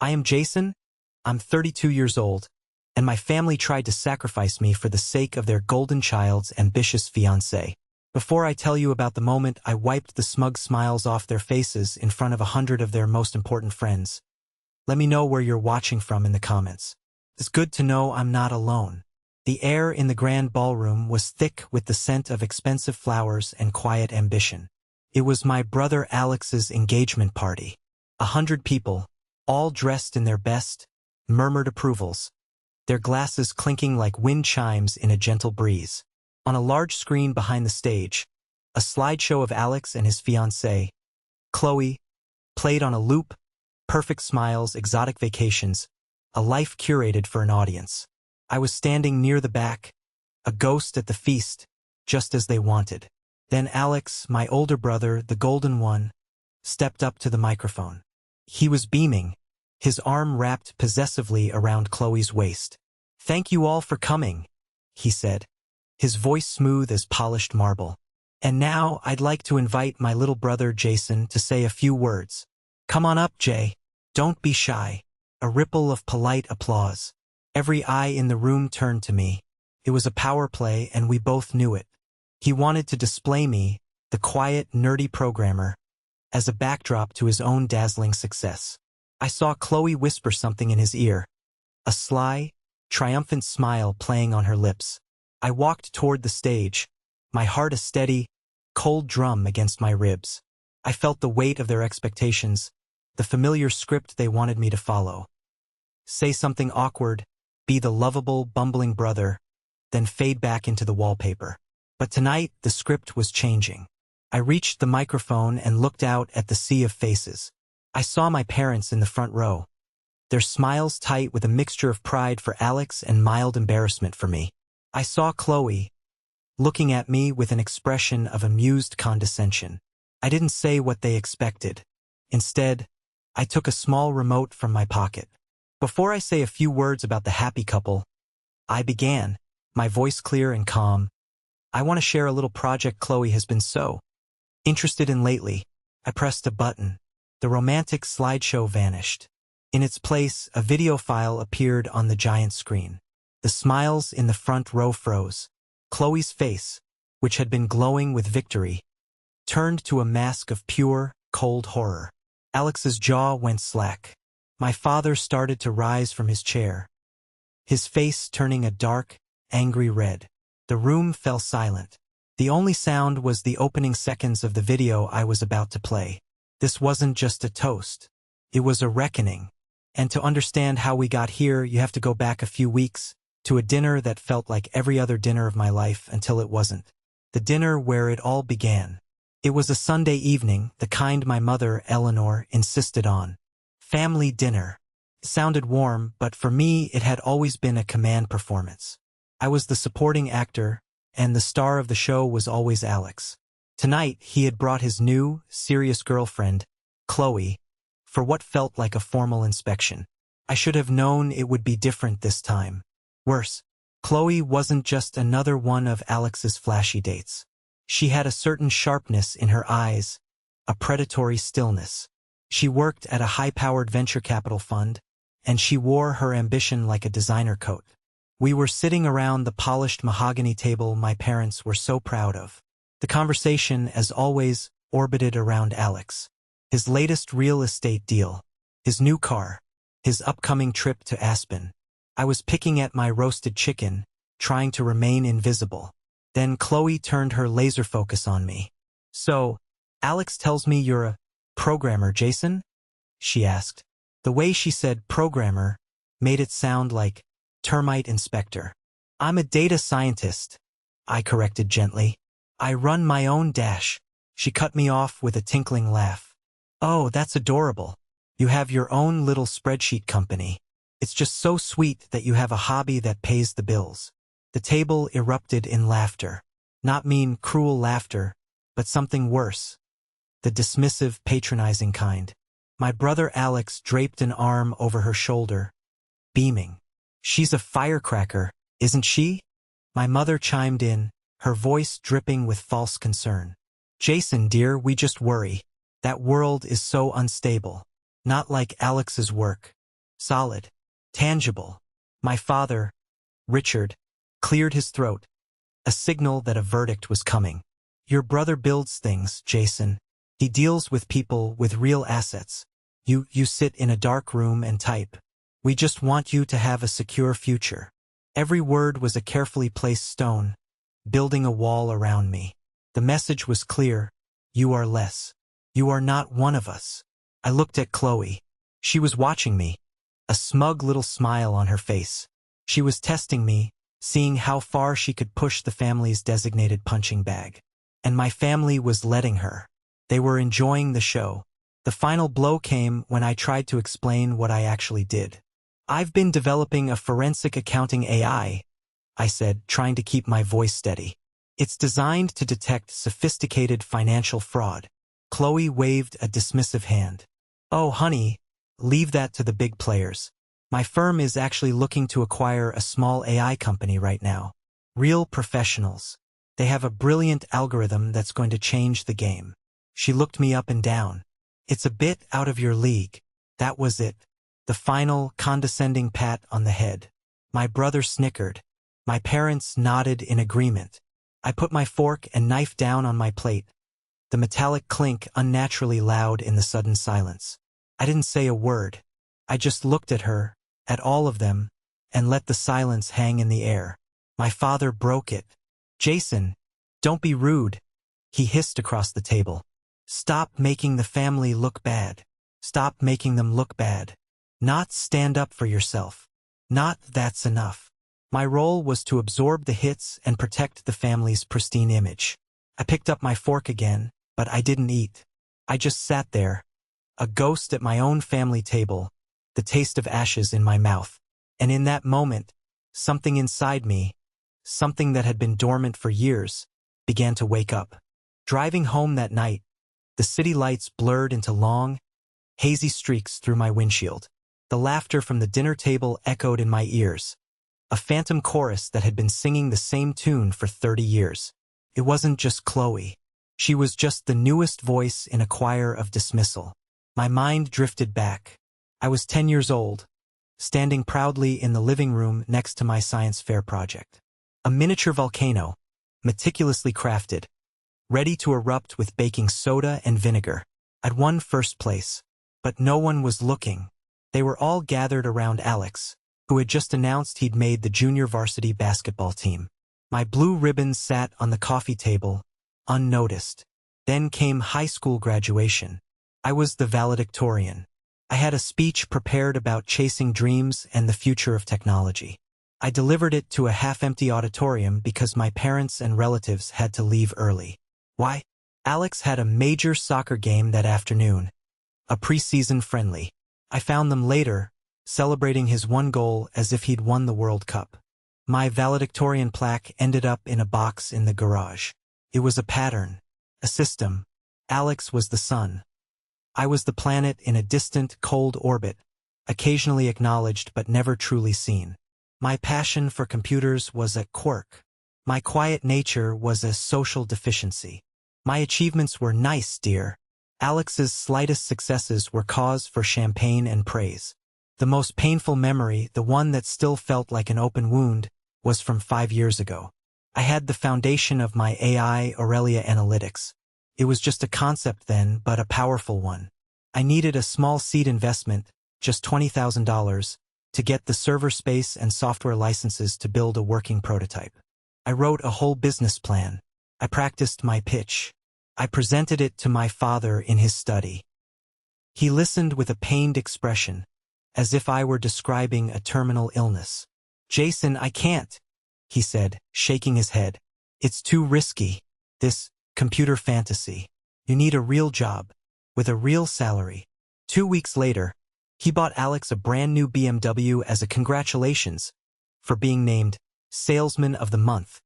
I am Jason. I'm 32 years old, and my family tried to sacrifice me for the sake of their golden child's ambitious fiancé. Before I tell you about the moment I wiped the smug smiles off their faces in front of 100 of their most important friends, let me know where you're watching from in the comments. It's good to know I'm not alone. The air in the grand ballroom was thick with the scent of expensive flowers and quiet ambition. It was my brother Alex's engagement party. 100 people, all dressed in their best, murmured approvals, their glasses clinking like wind chimes in a gentle breeze. On a large screen behind the stage, a slideshow of Alex and his fiancée, Chloe, played on a loop, perfect smiles, exotic vacations, a life curated for an audience. I was standing near the back, a ghost at the feast, just as they wanted. Then Alex, my older brother, the golden one, stepped up to the microphone. He was beaming, his arm wrapped possessively around Chloe's waist. "Thank you all for coming," he said, his voice smooth as polished marble. "And now I'd like to invite my little brother Jason to say a few words. Come on up, Jay. Don't be shy." A ripple of polite applause. Every eye in the room turned to me. It was a power play, and we both knew it. He wanted to display me, the quiet, nerdy programmer, as a backdrop to his own dazzling success. I saw Chloe whisper something in his ear, a sly, triumphant smile playing on her lips. I walked toward the stage, my heart a steady, cold drum against my ribs. I felt the weight of their expectations, the familiar script they wanted me to follow. Say something awkward, be the lovable, bumbling brother, then fade back into the wallpaper. But tonight, the script was changing. I reached the microphone and looked out at the sea of faces. I saw my parents in the front row, their smiles tight with a mixture of pride for Alex and mild embarrassment for me. I saw Chloe, looking at me with an expression of amused condescension. I didn't say what they expected. Instead, I took a small remote from my pocket. Before I say a few words about the happy couple, I began, my voice clear and calm. I want to share a little project Chloe has been so interested in lately. I pressed a button. The romantic slideshow vanished. In its place, a video file appeared on the giant screen. The smiles in the front row froze. Chloe's face, which had been glowing with victory, turned to a mask of pure, cold horror. Alex's jaw went slack. My father started to rise from his chair, his face turning a dark, angry red. The room fell silent. The only sound was the opening seconds of the video I was about to play. This wasn't just a toast. It was a reckoning. And to understand how we got here, you have to go back a few weeks, to a dinner that felt like every other dinner of my life until it wasn't. The dinner where it all began. It was a Sunday evening, the kind my mother, Eleanor, insisted on. Family dinner. It sounded warm, but for me it had always been a command performance. I was the supporting actor, and the star of the show was always Alex. Tonight, he had brought his new, serious girlfriend, Chloe, for what felt like a formal inspection. I should have known it would be different this time. Worse, Chloe wasn't just another one of Alex's flashy dates. She had a certain sharpness in her eyes, a predatory stillness. She worked at a high-powered venture capital fund, and she wore her ambition like a designer coat. We were sitting around the polished mahogany table my parents were so proud of. The conversation, as always, orbited around Alex. His latest real estate deal, his new car, his upcoming trip to Aspen. I was picking at my roasted chicken, trying to remain invisible. Then Chloe turned her laser focus on me. "So, Alex tells me you're a programmer, Jason?" she asked. The way she said programmer made it sound like termite inspector. "I'm a data scientist," I corrected gently. "I run my own dash." She cut me off with a tinkling laugh. "Oh, that's adorable. You have your own little spreadsheet company. It's just so sweet that you have a hobby that pays the bills." The table erupted in laughter. Not mean, cruel laughter, but something worse. The dismissive, patronizing kind. My brother Alex draped an arm over her shoulder, beaming. "She's a firecracker, isn't she?" My mother chimed in, her voice dripping with false concern. "Jason, dear, we just worry. That world is so unstable. Not like Alex's work." solid, tangible. My father, Richard, cleared his throat, a signal that a verdict was coming. Your brother builds things, Jason. He deals with people with real assets. You sit in a dark room and type. We just want you to have a secure future. Every word was a carefully placed stone, building a wall around me. The message was clear. You are less. You are not one of us. I looked at Chloe. She was watching me, a smug little smile on her face. She was testing me, seeing how far she could push the family's designated punching bag. And my family was letting her. They were enjoying the show. The final blow came when I tried to explain what I actually did. I've been developing a forensic accounting AI, I said, trying to keep my voice steady. It's designed to detect sophisticated financial fraud. Chloe waved a dismissive hand. Oh, honey, leave that to the big players. My firm is actually looking to acquire a small AI company right now. Real professionals. They have a brilliant algorithm that's going to change the game. She looked me up and down. It's a bit out of your league. That was it. The final, condescending pat on the head. My brother snickered. My parents nodded in agreement. I put my fork and knife down on my plate. The metallic clink unnaturally loud in the sudden silence. I didn't say a word. I just looked at her, at all of them, and let the silence hang in the air. My father broke it. Jason, don't be rude, he hissed across the table. Stop making the family look bad. Stop making them look bad. Not stand up for yourself. Not that's enough. My role was to absorb the hits and protect the family's pristine image. I picked up my fork again, but I didn't eat. I just sat there, a ghost at my own family table, the taste of ashes in my mouth. And in that moment, something inside me, something that had been dormant for years, began to wake up. Driving home that night, the city lights blurred into long, hazy streaks through my windshield. The laughter from the dinner table echoed in my ears, a phantom chorus that had been singing the same tune for 30 years. It wasn't just Chloe. She was just the newest voice in a choir of dismissal. My mind drifted back. I was 10 years old, standing proudly in the living room next to my science fair project. A miniature volcano, meticulously crafted, ready to erupt with baking soda and vinegar. I'd won first place, but no one was looking. They were all gathered around Alex, who had just announced he'd made the junior varsity basketball team. My blue ribbon sat on the coffee table, unnoticed. Then came high school graduation. I was the valedictorian. I had a speech prepared about chasing dreams and the future of technology. I delivered it to a half-empty auditorium because my parents and relatives had to leave early. Why? Alex had a major soccer game that afternoon, a preseason friendly. I found them later, celebrating his one goal as if he'd won the World Cup. My valedictorian plaque ended up in a box in the garage. It was a pattern, a system. Alex was the sun. I was the planet in a distant, cold orbit, occasionally acknowledged but never truly seen. My passion for computers was a quirk. My quiet nature was a social deficiency. My achievements were nice, dear. Alex's slightest successes were cause for champagne and praise. The most painful memory, the one that still felt like an open wound, was from 5 years ago. I had the foundation of my AI Aurelia analytics. It was just a concept then, but a powerful one. I needed a small seed investment, just $20,000, to get the server space and software licenses to build a working prototype. I wrote a whole business plan. I practiced my pitch. I presented it to my father in his study. He listened with a pained expression, as if I were describing a terminal illness. Jason, I can't, he said, shaking his head. It's too risky. This computer fantasy. You need a real job, with a real salary. 2 weeks later, he bought Alex a brand new BMW as a congratulations for being named Salesman of the Month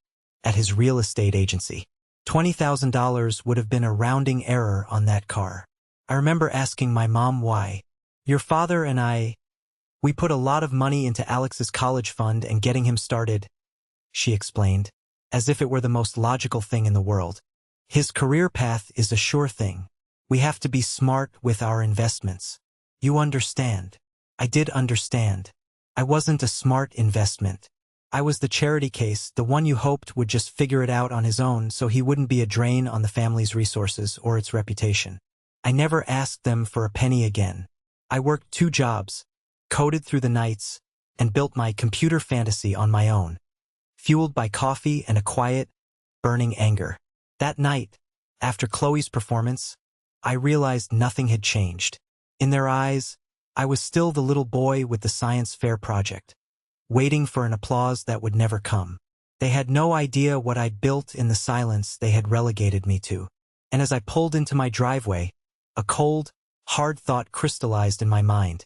at his real estate agency. $20,000 would have been a rounding error on that car. I remember asking my mom why. Your father and we put a lot of money into Alex's college fund and getting him started, she explained, as if it were the most logical thing in the world. His career path is a sure thing. We have to be smart with our investments. You understand. I did understand. I wasn't a smart investment. I was the charity case, the one you hoped would just figure it out on his own so he wouldn't be a drain on the family's resources or its reputation. I never asked them for a penny again. I worked 2 jobs, coded through the nights, and built my computer fantasy on my own, fueled by coffee and a quiet, burning anger. That night, after Chloe's performance, I realized nothing had changed. In their eyes, I was still the little boy with the science fair project, waiting for an applause that would never come. They had no idea what I'd built in the silence they had relegated me to. And as I pulled into my driveway, a cold, hard thought crystallized in my mind.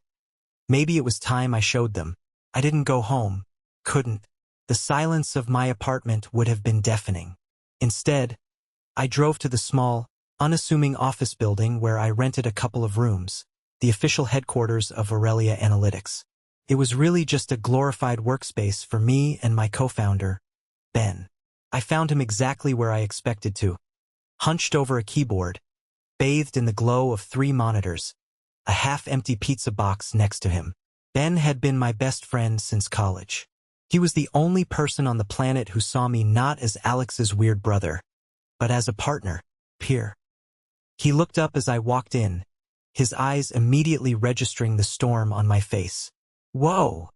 Maybe it was time I showed them. I didn't go home. Couldn't. The silence of my apartment would have been deafening. Instead, I drove to the small, unassuming office building where I rented a couple of rooms, the official headquarters of Aurelia Analytics. It was really just a glorified workspace for me and my co-founder, Ben. I found him exactly where I expected to, hunched over a keyboard, bathed in the glow of 3 monitors, a half-empty pizza box next to him. Ben had been my best friend since college. He was the only person on the planet who saw me not as Alex's weird brother, but as a partner, peer. He looked up as I walked in, his eyes immediately registering the storm on my face. "Whoa,"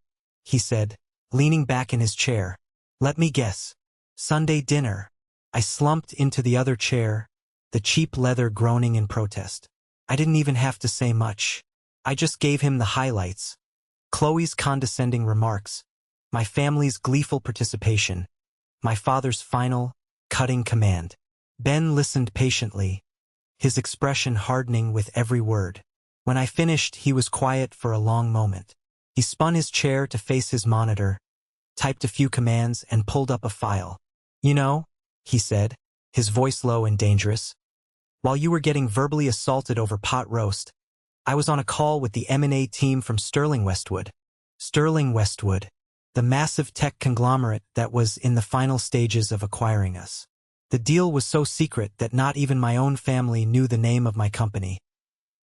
he said, leaning back in his chair. "Let me guess. Sunday dinner." I slumped into the other chair, the cheap leather groaning in protest. I didn't even have to say much. I just gave him the highlights. Chloe's condescending remarks, my family's gleeful participation, my father's final, cutting command. Ben listened patiently, his expression hardening with every word. When I finished, he was quiet for a long moment. He spun his chair to face his monitor, typed a few commands, and pulled up a file. "You know," he said, his voice low and dangerous, "while you were getting verbally assaulted over pot roast, I was on a call with the M&A team from Sterling Westwood. Sterling Westwood, the massive tech conglomerate that was in the final stages of acquiring us. The deal was so secret that not even my own family knew the name of my company,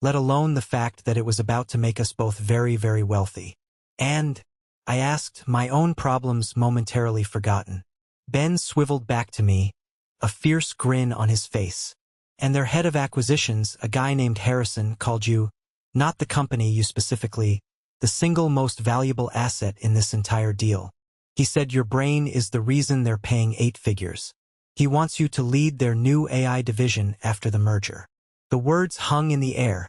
let alone the fact that it was about to make us both very, very wealthy. And," I asked, my own problems momentarily forgotten. Ben swiveled back to me, a fierce grin on his face. "And their head of acquisitions, a guy named Harrison, called you, not the company you specifically, the single most valuable asset in this entire deal. He said your brain is the reason they're paying 8 figures. He wants you to lead their new AI division after the merger." The words hung in the air,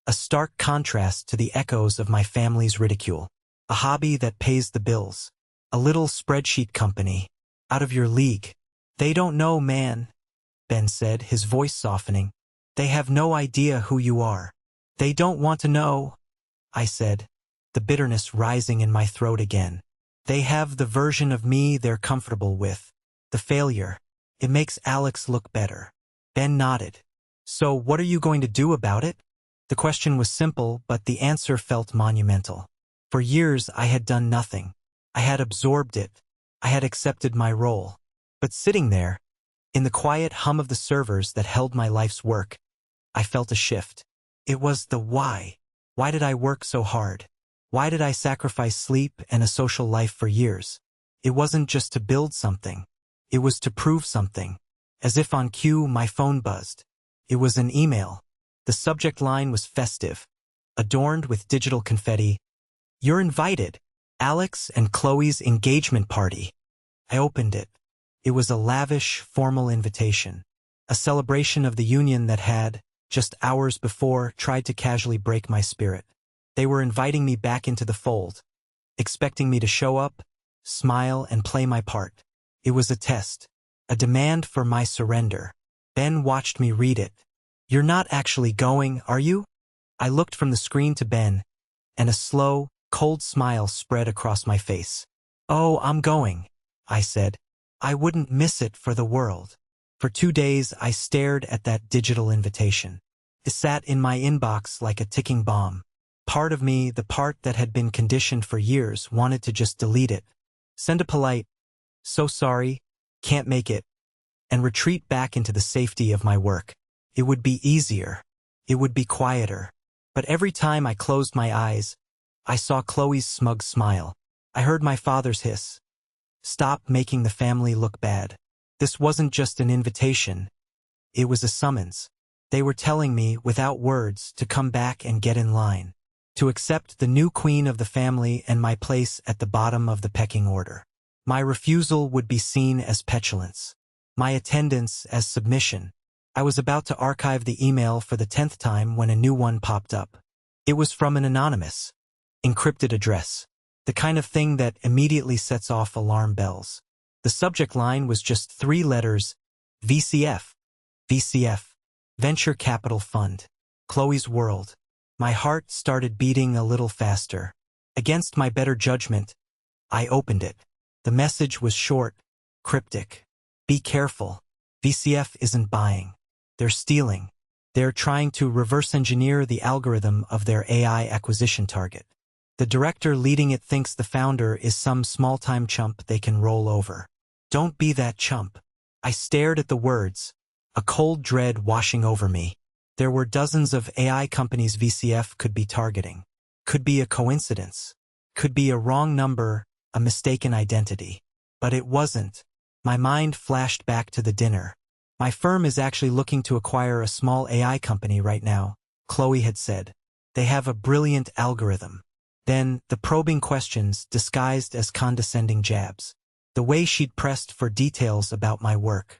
a stark contrast to the echoes of my family's ridicule. "A hobby that pays the bills. A little spreadsheet company. Out of your league. They don't know, man," Ben said, his voice softening. "They have no idea who you are." "They don't want to know," I said, the bitterness rising in my throat again. "They have the version of me they're comfortable with. The failure. It makes Alex look better." Ben nodded. "So what are you going to do about it?" The question was simple, but the answer felt monumental. For years I had done nothing. I had absorbed it. I had accepted my role. But sitting there, in the quiet hum of the servers that held my life's work, I felt a shift. It was the why. Why did I work so hard? Why did I sacrifice sleep and a social life for years? It wasn't just to build something. It was to prove something. As if on cue, my phone buzzed. It was an email. The subject line was festive, adorned with digital confetti. "You're invited. Alex and Chloe's engagement party." I opened it. It was a lavish, formal invitation. A celebration of the union that had, just hours before, tried to casually break my spirit. They were inviting me back into the fold, expecting me to show up, smile, and play my part. It was a test, a demand for my surrender. Ben watched me read it. "You're not actually going, are you?" I looked from the screen to Ben, and a slow, cold smile spread across my face. "Oh, I'm going," I said. I wouldn't miss it for the world. For 2 days I stared at that digital invitation. It sat in my inbox like a ticking bomb. Part of me, the part that had been conditioned for years, wanted to just delete it, send a polite, "So sorry, can't make it," and retreat back into the safety of my work. It would be easier. It would be quieter. But every time I closed my eyes, I saw Chloe's smug smile. I heard my father's hiss. Stop making the family look bad. This wasn't just an invitation. It was a summons. They were telling me, without words, to come back and get in line. To accept the new queen of the family and my place at the bottom of the pecking order. My refusal would be seen as petulance. My attendance as submission. I was about to archive the email for the 10th time when a new one popped up. It was from an anonymous, encrypted address. The kind of thing that immediately sets off alarm bells. The subject line was just 3 letters, VCF. VCF. Venture Capital Fund. Chloe's World. My heart started beating a little faster. Against my better judgment, I opened it. The message was short, cryptic. Be careful. VCF isn't buying. They're stealing. They're trying to reverse engineer the algorithm of their AI acquisition target. The director leading it thinks the founder is some small-time chump they can roll over. Don't be that chump. I stared at the words, a cold dread washing over me. There were dozens of AI companies VCF could be targeting. Could be a coincidence. Could be a wrong number, a mistaken identity. But it wasn't. My mind flashed back to the dinner. My firm is actually looking to acquire a small AI company right now, Chloe had said. They have a brilliant algorithm. Then, the probing questions disguised as condescending jabs. The way she'd pressed for details about my work.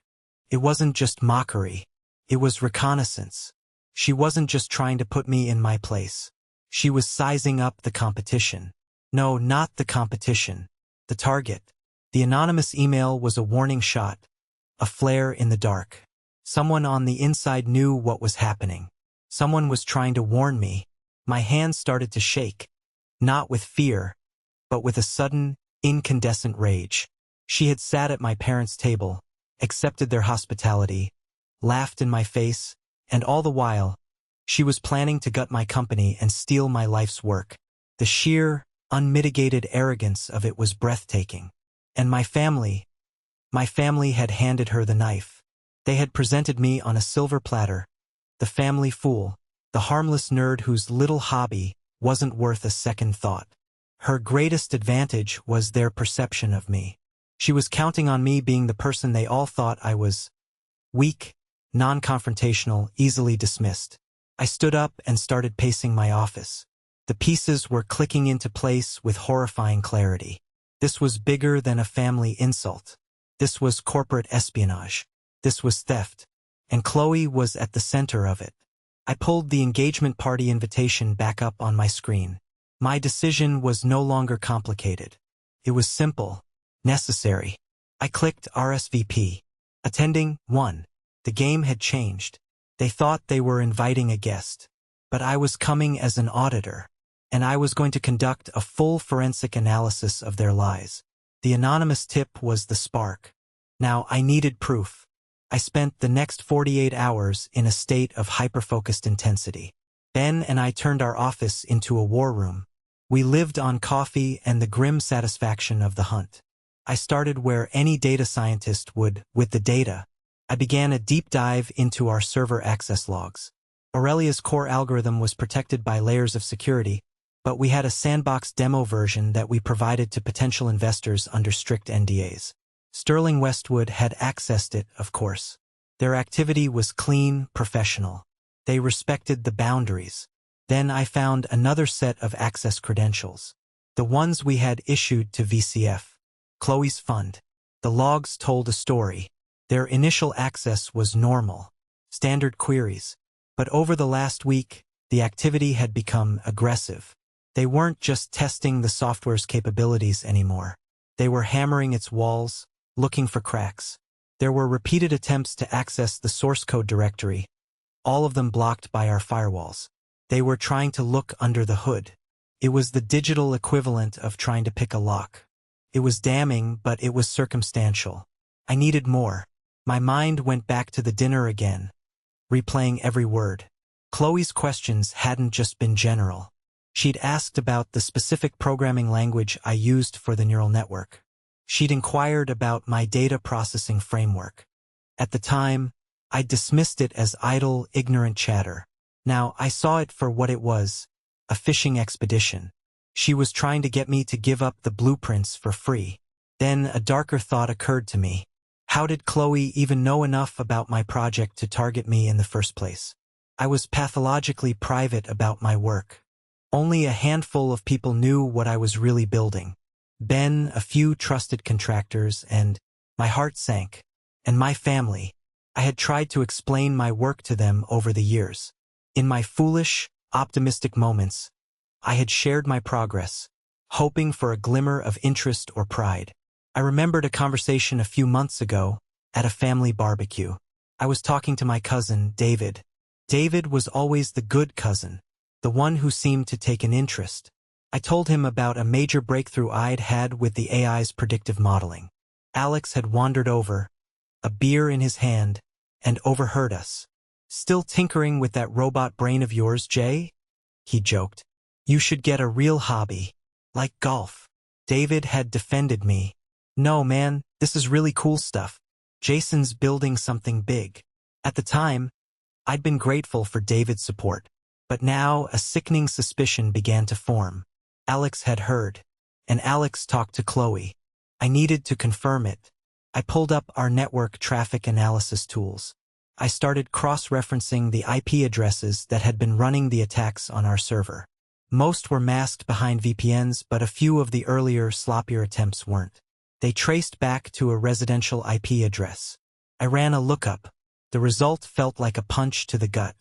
It wasn't just mockery. It was reconnaissance. She wasn't just trying to put me in my place. She was sizing up the competition. No, not the competition. The target. The anonymous email was a warning shot. A flare in the dark. Someone on the inside knew what was happening. Someone was trying to warn me. My hands started to shake. Not with fear, but with a sudden, incandescent rage. She had sat at my parents' table, accepted their hospitality, laughed in my face, and all the while, she was planning to gut my company and steal my life's work. The sheer, unmitigated arrogance of it was breathtaking. And my family had handed her the knife. They had presented me on a silver platter. The family fool, the harmless nerd whose little hobby wasn't worth a second thought. Her greatest advantage was their perception of me. She was counting on me being the person they all thought I was. Weak, non-confrontational, easily dismissed. I stood up and started pacing my office. The pieces were clicking into place with horrifying clarity. This was bigger than a family insult. This was corporate espionage. This was theft. And Chloe was at the center of it. I pulled the engagement party invitation back up on my screen. My decision was no longer complicated. It was simple, necessary. I clicked RSVP. Attending, 1. The game had changed. They thought they were inviting a guest. But I was coming as an auditor. And I was going to conduct a full forensic analysis of their lies. The anonymous tip was the spark. Now I needed proof. I spent the next 48 hours in a state of hyper-focused intensity. Ben and I turned our office into a war room. We lived on coffee and the grim satisfaction of the hunt. I started where any data scientist would, with the data. I began a deep dive into our server access logs. Aurelia's core algorithm was protected by layers of security, but we had a sandbox demo version that we provided to potential investors under strict NDAs. Sterling Westwood had accessed it, of course. Their activity was clean, professional. They respected the boundaries. Then I found another set of access credentials. The ones we had issued to VCF. Chloe's fund. The logs told a story. Their initial access was normal. Standard queries. But over the last week, the activity had become aggressive. They weren't just testing the software's capabilities anymore. They were hammering its walls, looking for cracks. There were repeated attempts to access the source code directory, all of them blocked by our firewalls. They were trying to look under the hood. It was the digital equivalent of trying to pick a lock. It was damning, but it was circumstantial. I needed more. My mind went back to the dinner again, replaying every word. Chloe's questions hadn't just been general. She'd asked about the specific programming language I used for the neural network. She'd inquired about my data processing framework. At the time, I dismissed it as idle, ignorant chatter. Now I saw it for what it was, a fishing expedition. She was trying to get me to give up the blueprints for free. Then a darker thought occurred to me. How did Chloe even know enough about my project to target me in the first place? I was pathologically private about my work. Only a handful of people knew what I was really building. Ben, a few trusted contractors, and my heart sank. And my family. I had tried to explain my work to them over the years. In my foolish, optimistic moments, I had shared my progress, hoping for a glimmer of interest or pride. I remembered a conversation a few months ago at a family barbecue. I was talking to my cousin, David. David was always the good cousin, the one who seemed to take an interest. I told him about a major breakthrough I'd had with the AI's predictive modeling. Alex had wandered over, a beer in his hand, and overheard us. "Still tinkering with that robot brain of yours, Jay?" he joked. "You should get a real hobby, like golf." David had defended me. "No, man, this is really cool stuff. Jason's building something big." At the time, I'd been grateful for David's support. But now a sickening suspicion began to form. Alex had heard, and Alex talked to Chloe. I needed to confirm it. I pulled up our network traffic analysis tools. I started cross-referencing the IP addresses that had been running the attacks on our server. Most were masked behind VPNs, but a few of the earlier, sloppier attempts weren't. They traced back to a residential IP address. I ran a lookup. The result felt like a punch to the gut.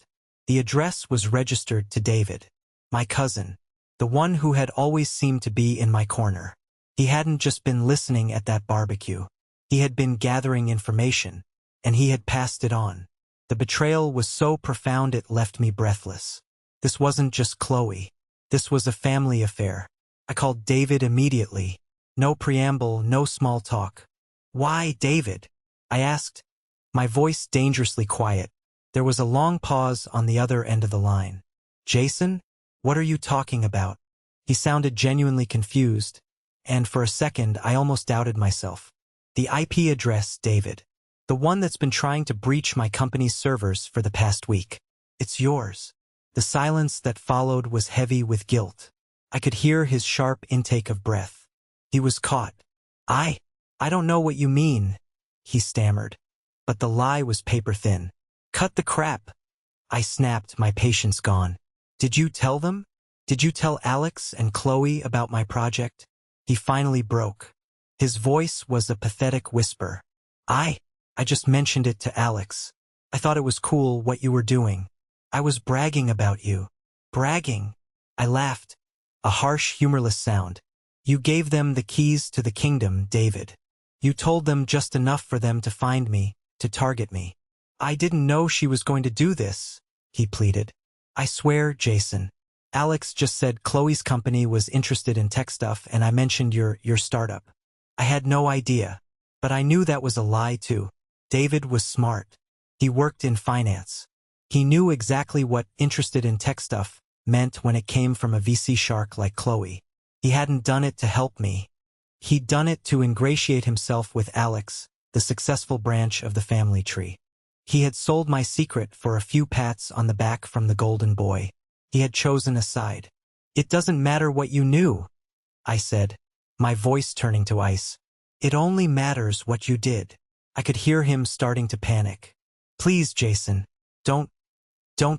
The address was registered to David, my cousin, the one who had always seemed to be in my corner. He hadn't just been listening at that barbecue. He had been gathering information, and he had passed it on. The betrayal was so profound it left me breathless. This wasn't just Chloe. This was a family affair. I called David immediately. No preamble, no small talk. "Why, David?" I asked, my voice dangerously quiet. There was a long pause on the other end of the line. "Jason? What are you talking about?" He sounded genuinely confused, and for a second I almost doubted myself. "The IP address, David. The one that's been trying to breach my company's servers for the past week. It's yours." The silence that followed was heavy with guilt. I could hear his sharp intake of breath. He was caught. I don't know what you mean," he stammered. But the lie was paper thin. "Cut the crap," I snapped, my patience gone. "Did you tell them? Did you tell Alex and Chloe about my project?" He finally broke. His voice was a pathetic whisper. I just mentioned it to Alex. I thought it was cool what you were doing. I was bragging about you." "Bragging?" I laughed. A harsh, humorless sound. "You gave them the keys to the kingdom, David. You told them just enough for them to find me, to target me." "I didn't know she was going to do this," he pleaded. "I swear, Jason. Alex just said Chloe's company was interested in tech stuff and I mentioned your startup. I had no idea. But I knew that was a lie too." David was smart. He worked in finance. He knew exactly what interested in tech stuff meant when it came from a VC shark like Chloe. He hadn't done it to help me. He'd done it to ingratiate himself with Alex, the successful branch of the family tree. He had sold my secret for a few pats on the back from the golden boy. He had chosen a side. "It doesn't matter what you knew," I said, my voice turning to ice. "It only matters what you did." I could hear him starting to panic. "Please, Jason, don't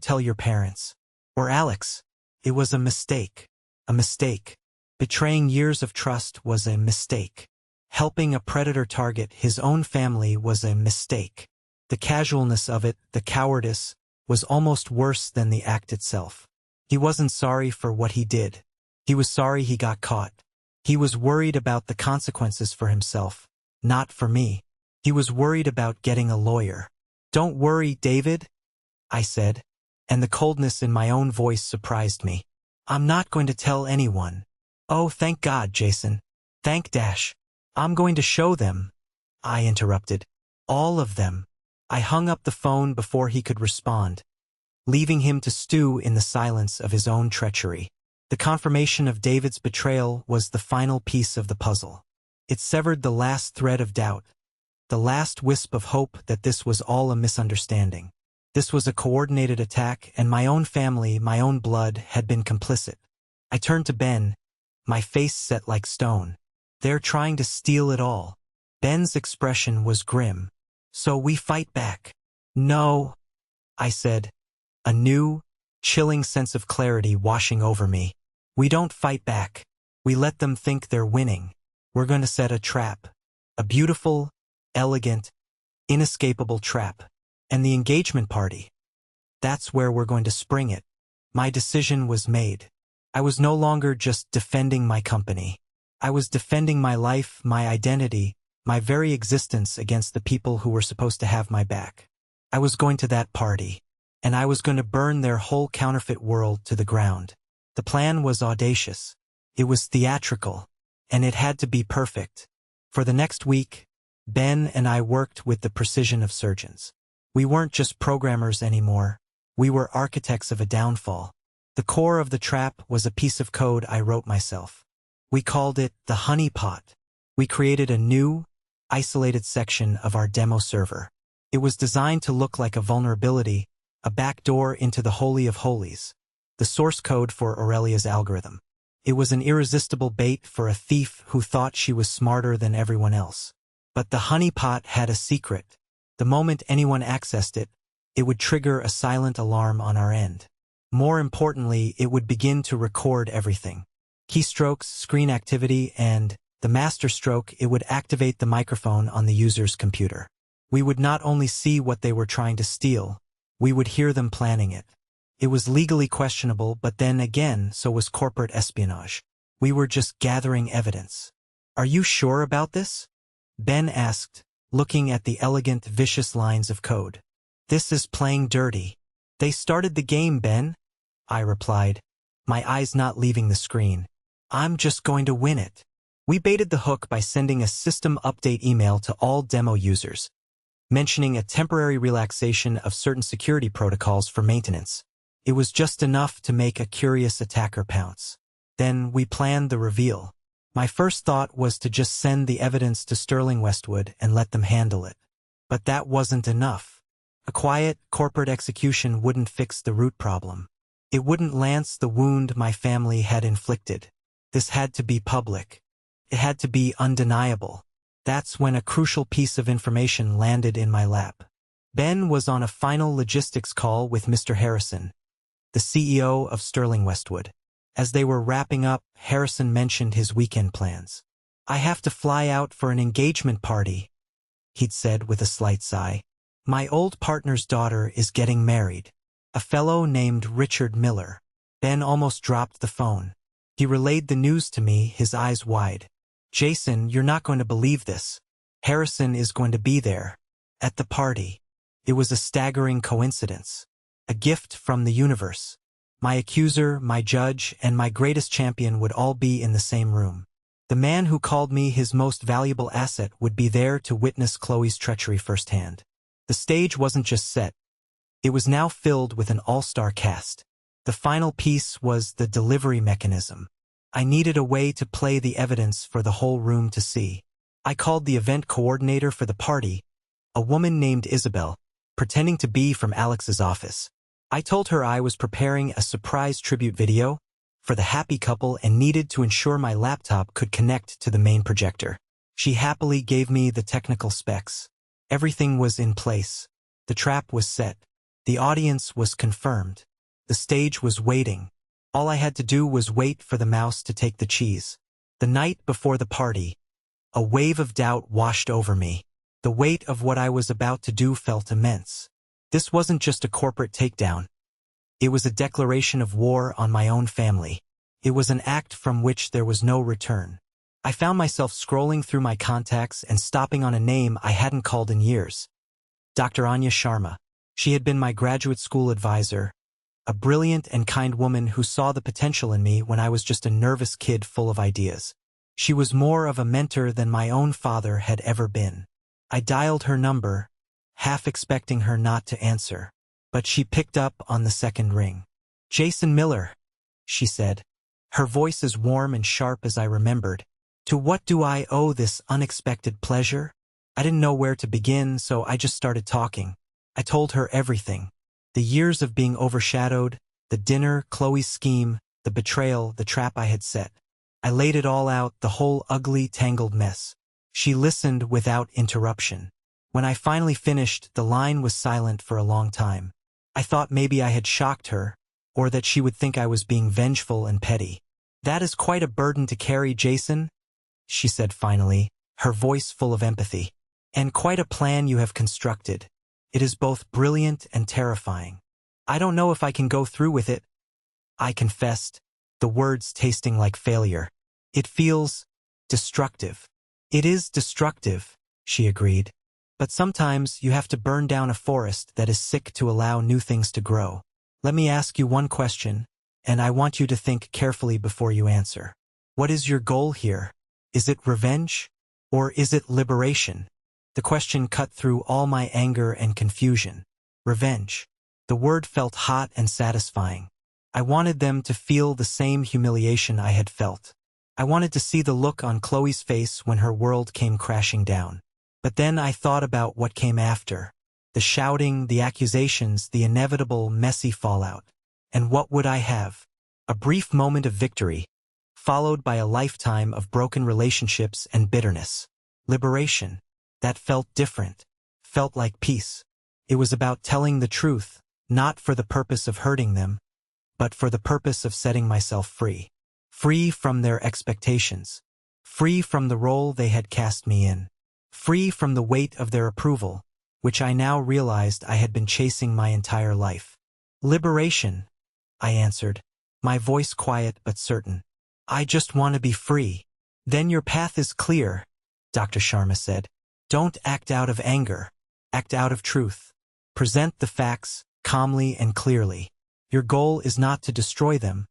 tell your parents. Or Alex. It was a mistake. A mistake. Betraying years of trust was a mistake. Helping a predator target his own family was a mistake. The casualness of it, the cowardice, was almost worse than the act itself. He wasn't sorry for what he did. He was sorry he got caught. He was worried about the consequences for himself, not for me. He was worried about getting a lawyer. "Don't worry, David," I said, and the coldness in my own voice surprised me. "I'm not going to tell anyone." "Oh, thank God, Jason. Thank Dash. I'm going to show them," I interrupted. "All of them." I hung up the phone before he could respond, leaving him to stew in the silence of his own treachery. The confirmation of David's betrayal was the final piece of the puzzle. It severed the last thread of doubt, the last wisp of hope that this was all a misunderstanding. This was a coordinated attack, and my own family, my own blood, had been complicit. I turned to Ben, my face set like stone. They're trying to steal it all. Ben's expression was grim. So we fight back. No, I said, a new, chilling sense of clarity washing over me. We don't fight back. We let them think they're winning. We're going to set a trap. A beautiful, elegant, inescapable trap. And the engagement party. That's where we're going to spring it. My decision was made. I was no longer just defending my company. I was defending my life, my identity, my very existence against the people who were supposed to have my back. I was going to that party, and I was going to burn their whole counterfeit world to the ground. The plan was audacious. It was theatrical, and it had to be perfect. For the next week, Ben and I worked with the precision of surgeons. We weren't just programmers anymore. We were architects of a downfall. The core of the trap was a piece of code I wrote myself. We called it the honey pot. We created a new, isolated section of our demo server. It was designed to look like a vulnerability, a backdoor into the Holy of Holies, the source code for Aurelia's algorithm. It was an irresistible bait for a thief who thought she was smarter than everyone else. But the honey pot had a secret. The moment anyone accessed it, it would trigger a silent alarm on our end. More importantly, it would begin to record everything. Keystrokes, screen activity, and, the master stroke, it would activate the microphone on the user's computer. We would not only see what they were trying to steal, we would hear them planning it. It was legally questionable, but then again, so was corporate espionage. We were just gathering evidence. Are you sure about this? Ben asked, looking at the elegant, vicious lines of code. This is playing dirty. They started the game, Ben, I replied, my eyes not leaving the screen. I'm just going to win it. We baited the hook by sending a system update email to all demo users, mentioning a temporary relaxation of certain security protocols for maintenance. It was just enough to make a curious attacker pounce. Then we planned the reveal. My first thought was to just send the evidence to Sterling Westwood and let them handle it. But that wasn't enough. A quiet, corporate execution wouldn't fix the root problem. It wouldn't lance the wound my family had inflicted. This had to be public. It had to be undeniable. That's when a crucial piece of information landed in my lap. Ben was on a final logistics call with Mr. Harrison, the CEO of Sterling Westwood. As they were wrapping up, Harrison mentioned his weekend plans. I have to fly out for an engagement party, he'd said with a slight sigh. My old partner's daughter is getting married. A fellow named Richard Miller. Ben almost dropped the phone. He relayed the news to me, his eyes wide. Jason, you're not going to believe this. Harrison is going to be there. At the party. It was a staggering coincidence. A gift from the universe. My accuser, my judge, and my greatest champion would all be in the same room. The man who called me his most valuable asset would be there to witness Chloe's treachery firsthand. The stage wasn't just set. It was now filled with an all-star cast. The final piece was the delivery mechanism. I needed a way to play the evidence for the whole room to see. I called the event coordinator for the party, a woman named Isabel, pretending to be from Alex's office. I told her I was preparing a surprise tribute video for the happy couple and needed to ensure my laptop could connect to the main projector. She happily gave me the technical specs. Everything was in place. The trap was set. The audience was confirmed. The stage was waiting. All I had to do was wait for the mouse to take the cheese. The night before the party, a wave of doubt washed over me. The weight of what I was about to do felt immense. This wasn't just a corporate takedown. It was a declaration of war on my own family. It was an act from which there was no return. I found myself scrolling through my contacts and stopping on a name I hadn't called in years. Dr. Anya Sharma. She had been my graduate school advisor, a brilliant and kind woman who saw the potential in me when I was just a nervous kid full of ideas. She was more of a mentor than my own father had ever been. I dialed her number, half expecting her not to answer, but she picked up on the second ring. Jason Miller, she said, her voice as warm and sharp as I remembered. To what do I owe this unexpected pleasure? I didn't know where to begin, so I just started talking. I told her everything. The years of being overshadowed, the dinner, Chloe's scheme, the betrayal, the trap I had set. I laid it all out, the whole ugly, tangled mess. She listened without interruption. When I finally finished, the line was silent for a long time. I thought maybe I had shocked her, or that she would think I was being vengeful and petty. "That is quite a burden to carry, Jason," she said finally, her voice full of empathy. "And quite a plan you have constructed. It is both brilliant and terrifying. I don't know if I can go through with it," I confessed, the words tasting like failure. "It feels destructive." "It is destructive," she agreed. "But sometimes you have to burn down a forest that is sick to allow new things to grow. Let me ask you one question, and I want you to think carefully before you answer. What is your goal here? Is it revenge? Or is it liberation?" The question cut through all my anger and confusion. Revenge. The word felt hot and satisfying. I wanted them to feel the same humiliation I had felt. I wanted to see the look on Chloe's face when her world came crashing down. But then I thought about what came after. The shouting, the accusations, the inevitable, messy fallout. And what would I have? A brief moment of victory, followed by a lifetime of broken relationships and bitterness. Liberation. That felt different. Felt like peace. It was about telling the truth, not for the purpose of hurting them, but for the purpose of setting myself free. Free from their expectations. Free from the role they had cast me in. Free from the weight of their approval, which I now realized I had been chasing my entire life. "Liberation," I answered, my voice quiet but certain. "I just want to be free." "Then your path is clear," Dr. Sharma said. "Don't act out of anger. Act out of truth. Present the facts calmly and clearly. Your goal is not to destroy them,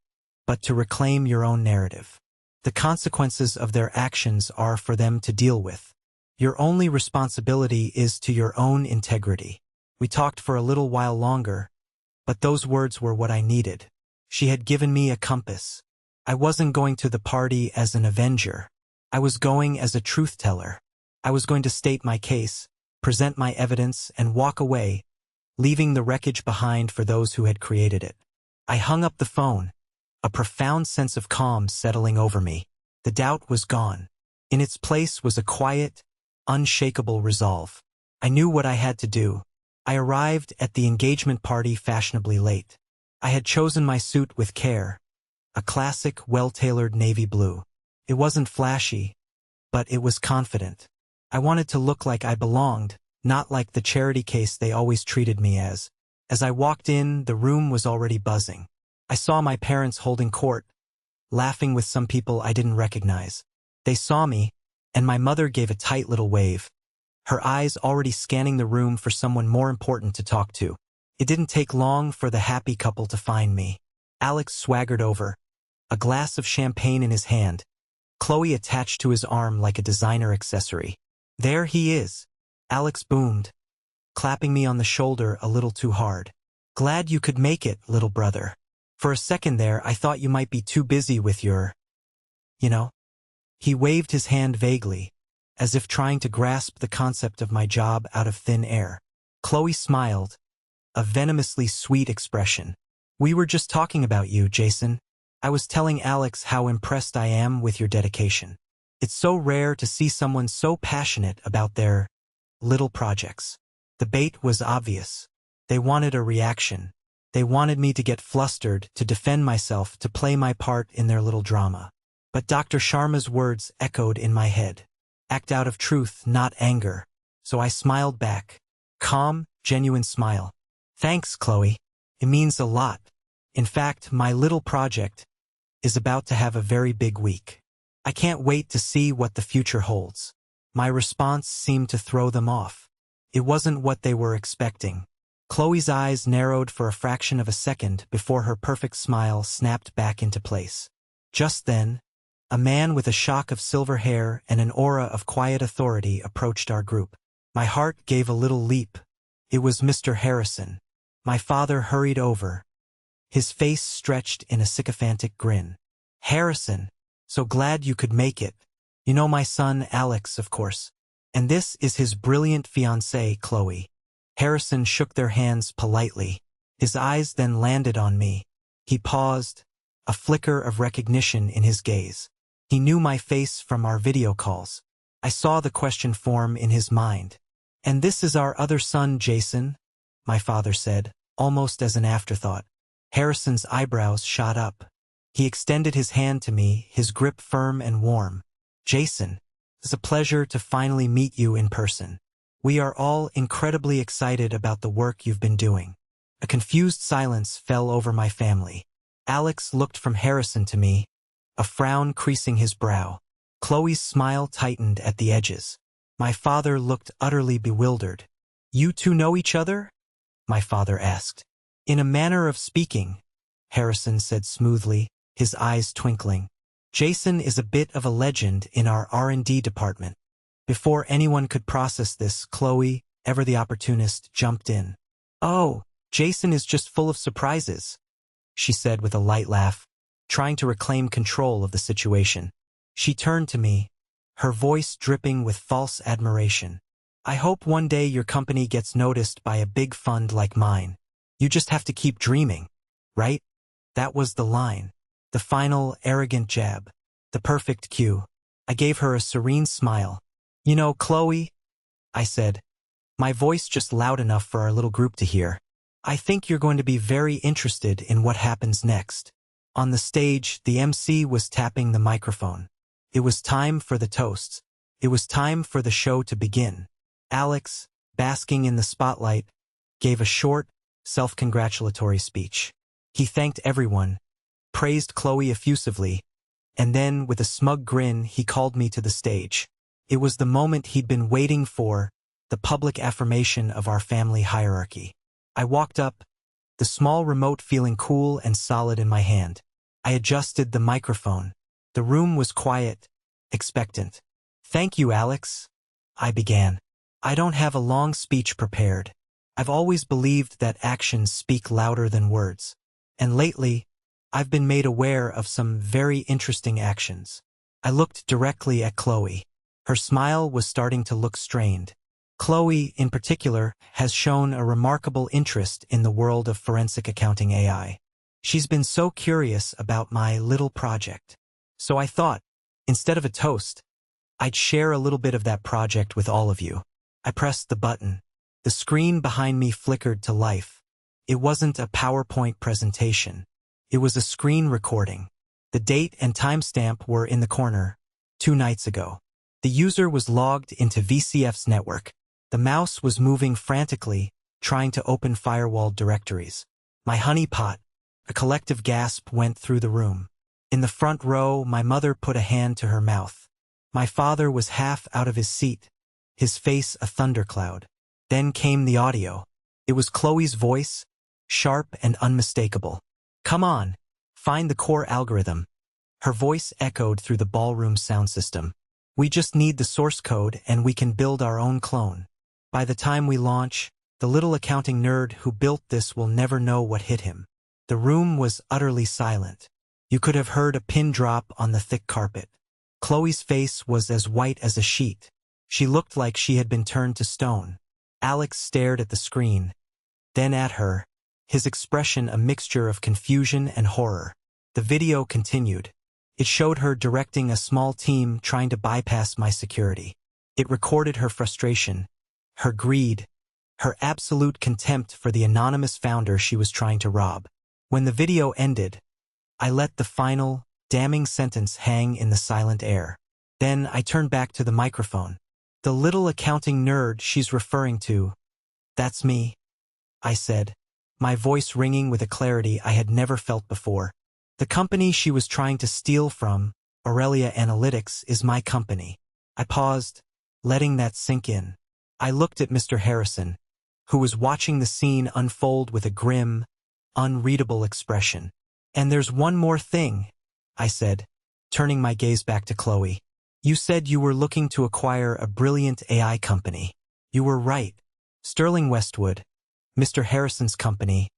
but to reclaim your own narrative. The consequences of their actions are for them to deal with. Your only responsibility is to your own integrity." We talked for a little while longer, but those words were what I needed. She had given me a compass. I wasn't going to the party as an avenger. I was going as a truth-teller. I was going to state my case, present my evidence, and walk away, leaving the wreckage behind for those who had created it. I hung up the phone, a profound sense of calm settling over me. The doubt was gone. In its place was a quiet, unshakable resolve. I knew what I had to do. I arrived at the engagement party fashionably late. I had chosen my suit with care, a classic, well-tailored navy blue. It wasn't flashy, but it was confident. I wanted to look like I belonged, not like the charity case they always treated me as. As I walked in, the room was already buzzing. I saw my parents holding court, laughing with some people I didn't recognize. They saw me, and my mother gave a tight little wave, her eyes already scanning the room for someone more important to talk to. It didn't take long for the happy couple to find me. Alex swaggered over, a glass of champagne in his hand, Chloe attached to his arm like a designer accessory. "There he is," Alex boomed, clapping me on the shoulder a little too hard. "Glad you could make it, little brother. For a second there, I thought you might be too busy with your, you know." He waved his hand vaguely, as if trying to grasp the concept of my job out of thin air. Chloe smiled, a venomously sweet expression. "We were just talking about you, Jason. I was telling Alex how impressed I am with your dedication. It's so rare to see someone so passionate about their little projects." The bait was obvious. They wanted a reaction. They wanted me to get flustered, to defend myself, to play my part in their little drama. But Dr. Sharma's words echoed in my head. Act out of truth, not anger. So I smiled back. Calm, genuine smile. "Thanks, Chloe. It means a lot. In fact, my little project is about to have a very big week. I can't wait to see what the future holds." My response seemed to throw them off. It wasn't what they were expecting. Chloe's eyes narrowed for a fraction of a second before her perfect smile snapped back into place. Just then, a man with a shock of silver hair and an aura of quiet authority approached our group. My heart gave a little leap. It was Mr. Harrison. My father hurried over, his face stretched in a sycophantic grin. "Harrison, so glad you could make it. You know my son, Alex, of course. And this is his brilliant fiancée, Chloe." Harrison shook their hands politely. His eyes then landed on me. He paused, a flicker of recognition in his gaze. He knew my face from our video calls. I saw the question form in his mind. "And this is our other son, Jason," my father said, almost as an afterthought. Harrison's eyebrows shot up. He extended his hand to me, his grip firm and warm. "Jason, it's a pleasure to finally meet you in person. We are all incredibly excited about the work you've been doing." A confused silence fell over my family. Alex looked from Harrison to me, a frown creasing his brow. Chloe's smile tightened at the edges. My father looked utterly bewildered. "You two know each other?" my father asked. "In a manner of speaking," Harrison said smoothly, his eyes twinkling. "Jason is a bit of a legend in our R&D department." Before anyone could process this, Chloe, ever the opportunist, jumped in. "Oh, Jason is just full of surprises," she said with a light laugh, trying to reclaim control of the situation. She turned to me, her voice dripping with false admiration. "I hope one day your company gets noticed by a big fund like mine. You just have to keep dreaming, right?" That was the line. The final, arrogant jab. The perfect cue. I gave her a serene smile. "You know, Chloe," I said, my voice just loud enough for our little group to hear, "I think you're going to be very interested in what happens next." On the stage, the MC was tapping the microphone. It was time for the toasts. It was time for the show to begin. Alex, basking in the spotlight, gave a short, self-congratulatory speech. He thanked everyone, praised Chloe effusively, and then, with a smug grin, he called me to the stage. It was the moment he'd been waiting for, the public affirmation of our family hierarchy. I walked up, the small remote feeling cool and solid in my hand. I adjusted the microphone. The room was quiet, expectant. "Thank you, Alex," I began. "I don't have a long speech prepared. I've always believed that actions speak louder than words. And lately, I've been made aware of some very interesting actions." I looked directly at Chloe. Her smile was starting to look strained. Chloe, in particular, has shown a remarkable interest in the world of forensic accounting AI. She's been so curious about my little project. So I thought, instead of a toast, I'd share a little bit of that project with all of you. I pressed the button. The screen behind me flickered to life. It wasn't a PowerPoint presentation. It was a screen recording. The date and timestamp were in the corner, 2 nights ago. The user was logged into VCF's network. The mouse was moving frantically, trying to open firewalled directories. My honeypot, a collective gasp went through the room. In the front row, my mother put a hand to her mouth. My father was half out of his seat, his face a thundercloud. Then came the audio. It was Chloe's voice, sharp and unmistakable. "Come on, find the core algorithm." Her voice echoed through the ballroom sound system. "We just need the source code and we can build our own clone. By the time we launch, the little accounting nerd who built this will never know what hit him." The room was utterly silent. You could have heard a pin drop on the thick carpet. Chloe's face was as white as a sheet. She looked like she had been turned to stone. Alex stared at the screen, then at her, his expression a mixture of confusion and horror. The video continued. It showed her directing a small team trying to bypass my security. It recorded her frustration, her greed, her absolute contempt for the anonymous founder she was trying to rob. When the video ended, I let the final, damning sentence hang in the silent air. Then I turned back to the microphone. "The little accounting nerd she's referring to, that's me," I said, my voice ringing with a clarity I had never felt before. "The company she was trying to steal from, Aurelia Analytics, is my company." I paused, letting that sink in. I looked at Mr. Harrison, who was watching the scene unfold with a grim, unreadable expression. "And there's one more thing," I said, turning my gaze back to Chloe. "You said you were looking to acquire a brilliant AI company. You were right. Sterling Westwood, Mr. Harrison's company,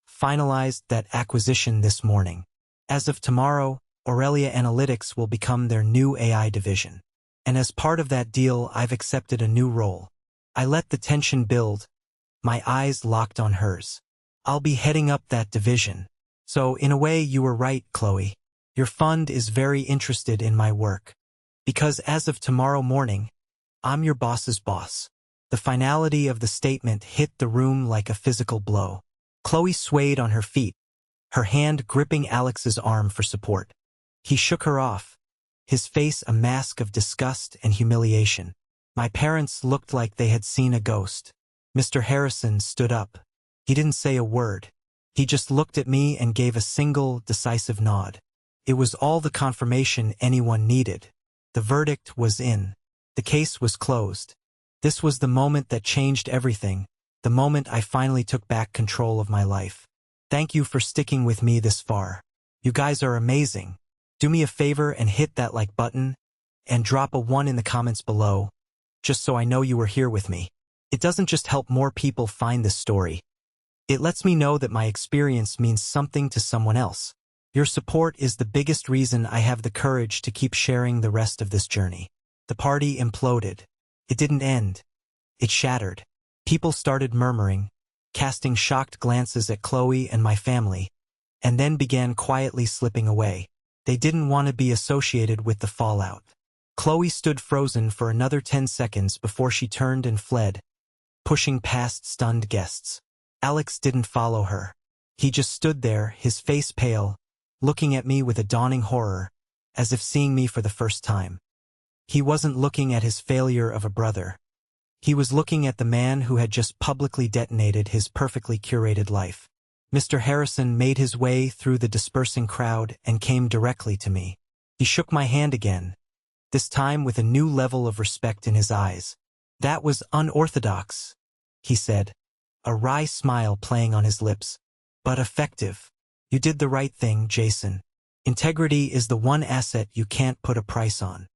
finalized that acquisition this morning. As of tomorrow, Aurelia Analytics will become their new AI division. And as part of that deal, I've accepted a new role." I let the tension build, my eyes locked on hers. "I'll be heading up that division. So, in a way, you were right, Chloe. Your fund is very interested in my work. Because as of tomorrow morning, I'm your boss's boss. The finality of the statement hit the room like a physical blow. Chloe swayed on her feet, her hand gripping Alex's arm for support. He shook her off, his face a mask of disgust and humiliation. My parents looked like they had seen a ghost. Mr. Harrison stood up. He didn't say a word. He just looked at me and gave a single, decisive nod. It was all the confirmation anyone needed. The verdict was in. The case was closed. This was the moment that changed everything, the moment I finally took back control of my life. Thank you for sticking with me this far. You guys are amazing. Do me a favor and hit that like button, and drop a 1 in the comments below, just so I know you were here with me. It doesn't just help more people find this story. It lets me know that my experience means something to someone else. Your support is the biggest reason I have the courage to keep sharing the rest of this journey. The party imploded. It didn't end. It shattered. People started murmuring, casting shocked glances at Chloe and my family, and then began quietly slipping away. They didn't want to be associated with the fallout. Chloe stood frozen for another 10 seconds before she turned and fled, pushing past stunned guests. Alex didn't follow her. He just stood there, his face pale, looking at me with a dawning horror, as if seeing me for the first time. He wasn't looking at his failure of a brother. He was looking at the man who had just publicly detonated his perfectly curated life. Mr. Harrison made his way through the dispersing crowd and came directly to me. He shook my hand again, this time with a new level of respect in his eyes. That was unorthodox, he said, a wry smile playing on his lips, but effective. You did the right thing, Jason. Integrity is the one asset you can't put a price on.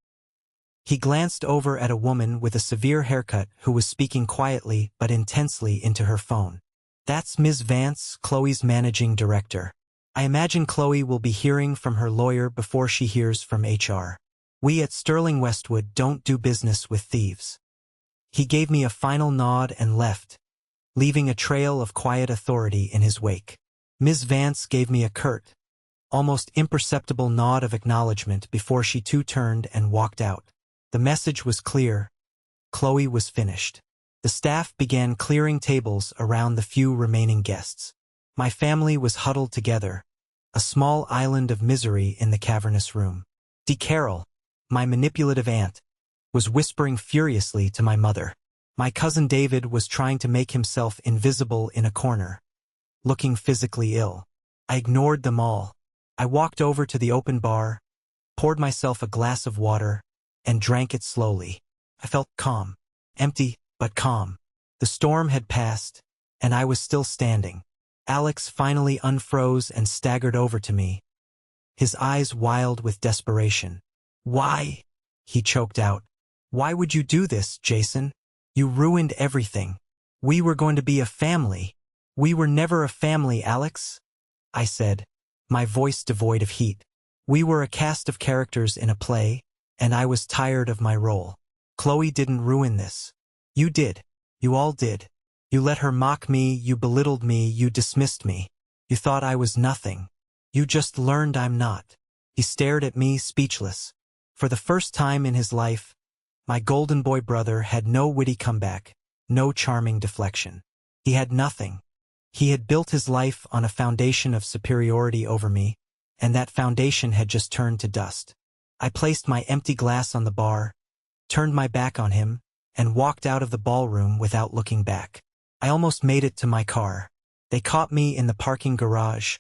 He glanced over at a woman with a severe haircut who was speaking quietly but intensely into her phone. That's Ms. Vance, Chloe's managing director. I imagine Chloe will be hearing from her lawyer before she hears from HR. We at Sterling Westwood don't do business with thieves. He gave me a final nod and left, leaving a trail of quiet authority in his wake. Ms. Vance gave me a curt, almost imperceptible nod of acknowledgement before she too turned and walked out. The message was clear. Chloe was finished. The staff began clearing tables around the few remaining guests. My family was huddled together, a small island of misery in the cavernous room. Carol, my manipulative aunt, was whispering furiously to my mother. My cousin David was trying to make himself invisible in a corner, looking physically ill. I ignored them all. I walked over to the open bar, poured myself a glass of water, and drank it slowly. I felt calm. Empty, but calm. The storm had passed, and I was still standing. Alex finally unfroze and staggered over to me, his eyes wild with desperation. Why? He choked out. Why would you do this, Jason? You ruined everything. We were going to be a family. We were never a family, Alex, I said, my voice devoid of heat. We were a cast of characters in a play, and I was tired of my role. Chloe didn't ruin this. You did. You all did. You let her mock me, you belittled me, you dismissed me. You thought I was nothing. You just learned I'm not. He stared at me, speechless. For the first time in his life, my golden boy brother had no witty comeback, no charming deflection. He had nothing. He had built his life on a foundation of superiority over me, and that foundation had just turned to dust. I placed my empty glass on the bar, turned my back on him, and walked out of the ballroom without looking back. I almost made it to my car. They caught me in the parking garage,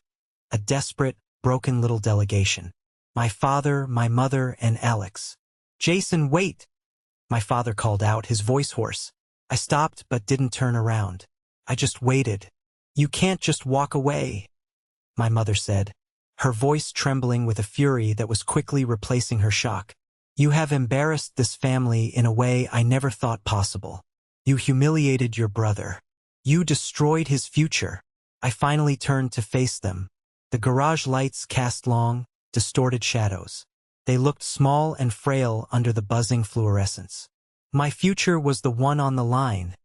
a desperate, broken little delegation. My father, my mother, and Alex. Jason, wait! My father called out, his voice hoarse. I stopped but didn't turn around. I just waited. You can't just walk away, my mother said, her voice trembling with a fury that was quickly replacing her shock. You have embarrassed this family in a way I never thought possible. You humiliated your brother. You destroyed his future. I finally turned to face them. The garage lights cast long, distorted shadows. They looked small and frail under the buzzing fluorescence. My future was the one on the line,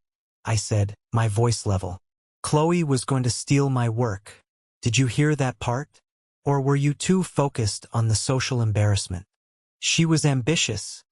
I said, my voice level. Chloe was going to steal my work. Did you hear that part? Or were you too focused on the social embarrassment? She was ambitious,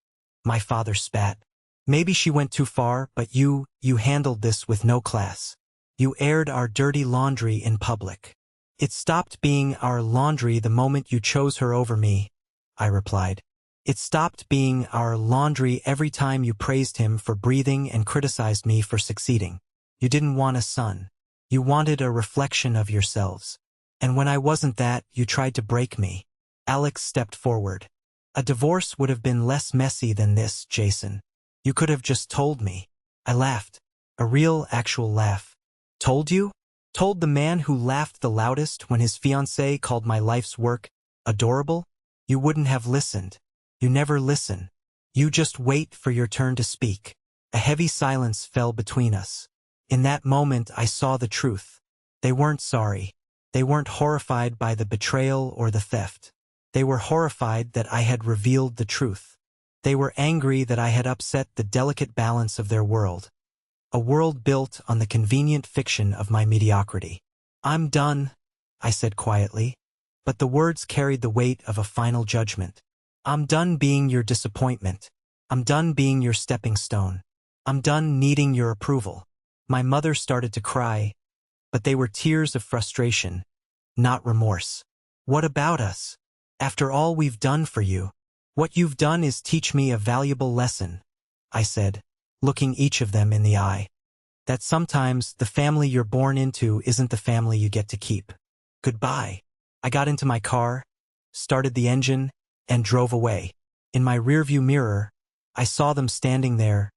my father spat. Maybe she went too far, but you handled this with no class. You aired our dirty laundry in public. It stopped being our laundry the moment you chose her over me, I replied. It stopped being our laundry every time you praised him for breathing and criticized me for succeeding. You didn't want a son. You wanted a reflection of yourselves. And when I wasn't that, you tried to break me. Alex stepped forward. A divorce would have been less messy than this, Jason. You could have just told me. I laughed. A real, actual laugh. Told you? Told the man who laughed the loudest when his fiancée called my life's work adorable? You wouldn't have listened. You never listen. You just wait for your turn to speak. A heavy silence fell between us. In that moment I saw the truth. They weren't sorry. They weren't horrified by the betrayal or the theft. They were horrified that I had revealed the truth. They were angry that I had upset the delicate balance of their world. A world built on the convenient fiction of my mediocrity. I'm done, I said quietly, but the words carried the weight of a final judgment. I'm done being your disappointment. I'm done being your stepping stone. I'm done needing your approval. My mother started to cry, but they were tears of frustration, not remorse. What about us? After all we've done for you, what you've done is teach me a valuable lesson, I said, looking each of them in the eye. That sometimes the family you're born into isn't the family you get to keep. Goodbye. I got into my car, started the engine, and drove away. In my rearview mirror, I saw them standing there,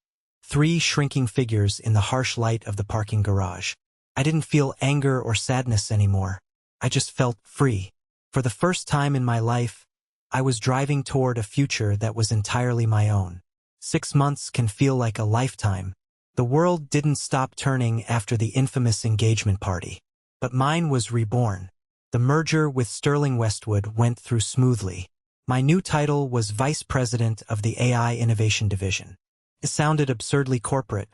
3 shrinking figures in the harsh light of the parking garage. I didn't feel anger or sadness anymore. I just felt free. For the first time in my life, I was driving toward a future that was entirely my own. 6 months can feel like a lifetime. The world didn't stop turning after the infamous engagement party. But mine was reborn. The merger with Sterling Westwood went through smoothly. My new title was Vice President of the AI Innovation Division. It sounded absurdly corporate,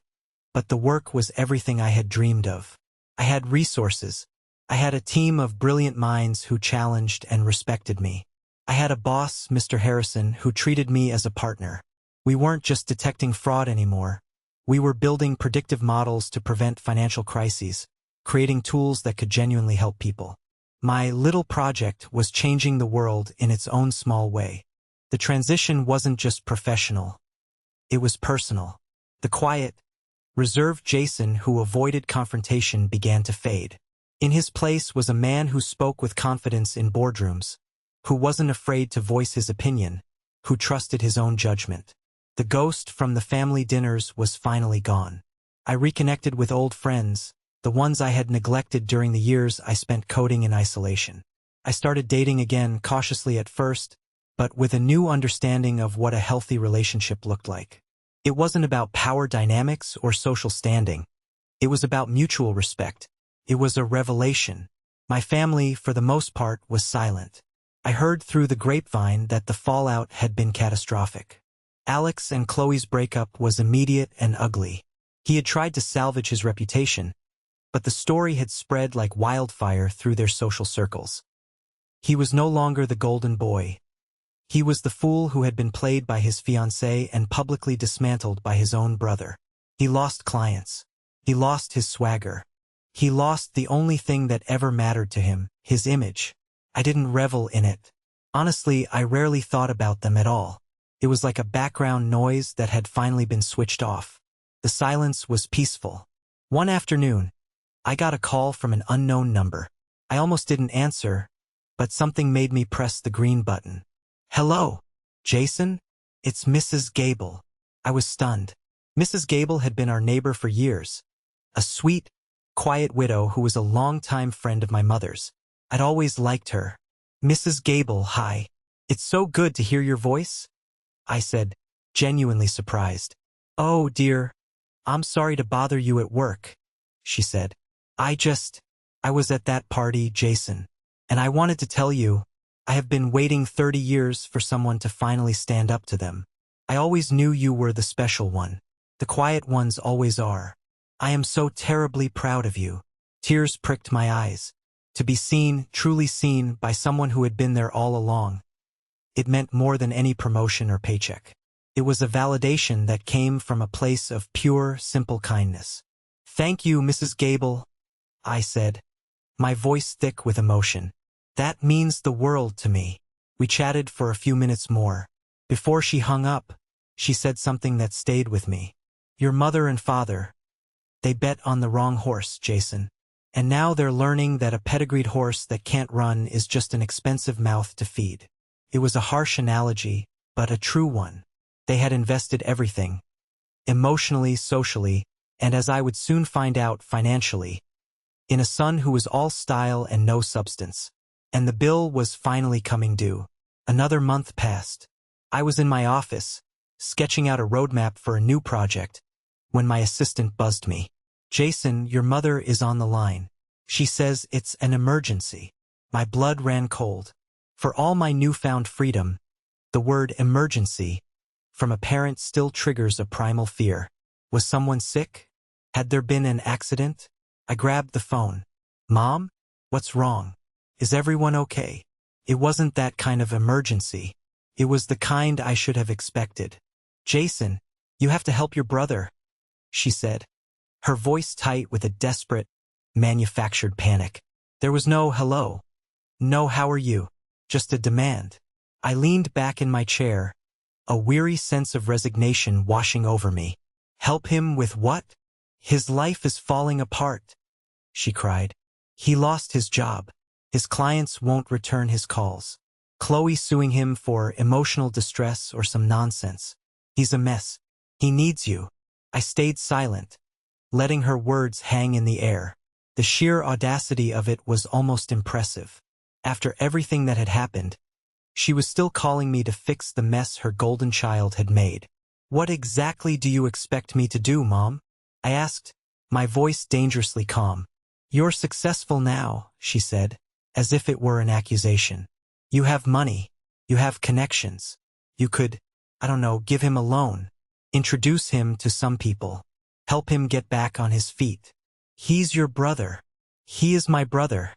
but the work was everything I had dreamed of. I had resources. I had a team of brilliant minds who challenged and respected me. I had a boss, Mr. Harrison, who treated me as a partner. We weren't just detecting fraud anymore. We were building predictive models to prevent financial crises, creating tools that could genuinely help people. My little project was changing the world in its own small way. The transition wasn't just professional. It was personal. The quiet, reserved Jason who avoided confrontation began to fade. In his place was a man who spoke with confidence in boardrooms, who wasn't afraid to voice his opinion, who trusted his own judgment. The ghost from the family dinners was finally gone. I reconnected with old friends, the ones I had neglected during the years I spent coding in isolation. I started dating again, cautiously at first, but with a new understanding of what a healthy relationship looked like. It wasn't about power dynamics or social standing. It was about mutual respect. It was a revelation. My family, for the most part, was silent. I heard through the grapevine that the fallout had been catastrophic. Alex and Chloe's breakup was immediate and ugly. He had tried to salvage his reputation, but the story had spread like wildfire through their social circles. He was no longer the golden boy. He was the fool who had been played by his fiancée and publicly dismantled by his own brother. He lost clients. He lost his swagger. He lost the only thing that ever mattered to him, his image. I didn't revel in it. Honestly, I rarely thought about them at all. It was like a background noise that had finally been switched off. The silence was peaceful. One afternoon, I got a call from an unknown number. I almost didn't answer, but something made me press the green button. Hello, Jason? It's Mrs. Gable. I was stunned. Mrs. Gable had been our neighbor for years. A sweet, quiet widow who was a longtime friend of my mother's. I'd always liked her. Mrs. Gable, hi. It's so good to hear your voice, I said, genuinely surprised. Oh, dear. I'm sorry to bother you at work, she said. I was at that party, Jason. And I wanted to tell you, I have been waiting 30 years for someone to finally stand up to them. I always knew you were the special one. The quiet ones always are. I am so terribly proud of you. Tears pricked my eyes. To be seen, truly seen, by someone who had been there all along. It meant more than any promotion or paycheck. It was a validation that came from a place of pure, simple kindness. "Thank you, Mrs. Gable," I said, my voice thick with emotion. "That means the world to me." We chatted for a few minutes more. Before she hung up, she said something that stayed with me. "Your mother and father, they bet on the wrong horse, Jason. And now they're learning that a pedigreed horse that can't run is just an expensive mouth to feed." It was a harsh analogy, but a true one. They had invested everything, emotionally, socially, and as I would soon find out, financially, in a son who was all style and no substance. And the bill was finally coming due. Another month passed. I was in my office, sketching out a roadmap for a new project, when my assistant buzzed me. "Jason, your mother is on the line. She says it's an emergency." My blood ran cold. For all my newfound freedom, the word emergency from a parent still triggers a primal fear. Was someone sick? Had there been an accident? I grabbed the phone. "Mom? What's wrong? Is everyone okay?" It wasn't that kind of emergency. It was the kind I should have expected. "Jason, you have to help your brother," she said, her voice tight with a desperate, manufactured panic. There was no hello, no how are you, just a demand. I leaned back in my chair, a weary sense of resignation washing over me. "Help him with what? His life is falling apart," she cried. "He lost his job. His clients won't return his calls. Chloe suing him for emotional distress or some nonsense. He's a mess. He needs you." I stayed silent, letting her words hang in the air. The sheer audacity of it was almost impressive. After everything that had happened, she was still calling me to fix the mess her golden child had made. "What exactly do you expect me to do, Mom?" I asked, my voice dangerously calm. "You're successful now," she said, as if it were an accusation. "You have money. You have connections. You could, I don't know, give him a loan. Introduce him to some people. Help him get back on his feet." "He's your brother." "He is my brother,"